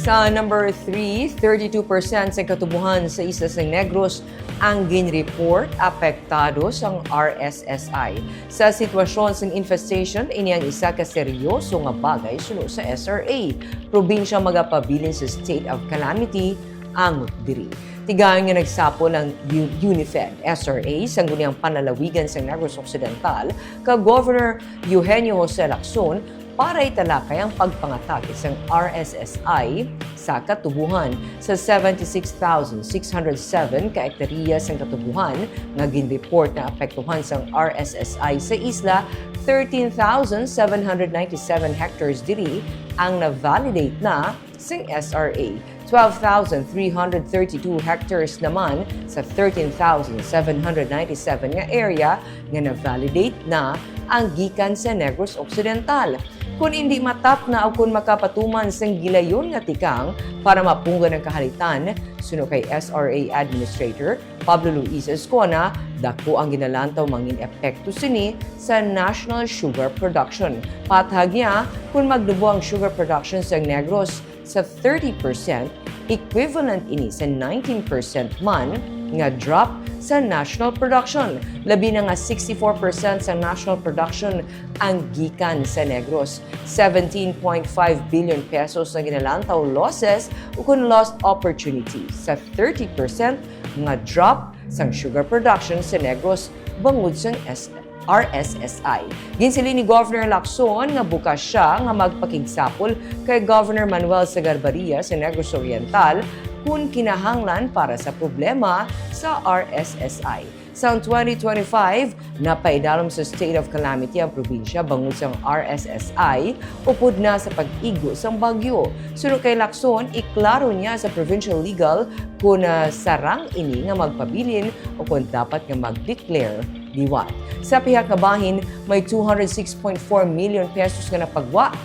Sa number 3, 32% sa katubuhan sa isla ng Negros ang ginreport apektado sa RSSI. Sa sitwasyon ng infestation, ini ang isa ka seryoso nga bagay sunod sa SRA. Probinsya magapabilin sa state of calamity ang diri. Tigaan nga nagsapo ng UNIFED SRA sa guniang panalawigan sa Negros Occidental ka Governor Eugenio Jose Lacson para italakay ang pagpangatake ng RSSI sa katubuhan sa 76,607 ka ektarya sa katubuhan nga ginreport na apektuhan sa RSSI sa isla. 13,797 hectares diri ang na-validate na sa SRA. 12,332 hectares naman sa 13,797 nga area nga na-validate na ang gikan sa Negros Occidental. Kung hindi matap na o kung makapatuman sang gilayon nga tikang para mapunggan ang kahalitan, suno kay SRA Administrator Pablo Luis Escona, dako ang ginalantaw mangin epekto sini sa national sugar production. Patag niya, kung magdubo ang sugar production sa Negros sa 30%, equivalent ini sa 19% man nga drop sa national production. Labi na nga 64% sa national production ang gikan sa Negros. 17.5 billion pesos na ginalantaw losses o kung lost opportunity sa 30% nga drop sa sugar production sa Negros bangod sa RSSI. Ginsili ni Governor Lacson nga bukas siya nga magpakigsapol kay Governor Manuel Sagarbaria sa Negros Oriental kung kinahanglan para sa problema sa RSSI. Sa 2025, napaidalom sa state of calamity ang probinsya bangod sa RSSI upod na sa pag-igo sa bagyo. Sunod kay Lacson, iklaro niya sa provincial legal kung sarang ini nga magpabilin o kung dapat nga mag-declare liwat. Sa pihak na bahin, may 206.4 million pesos nga napagwa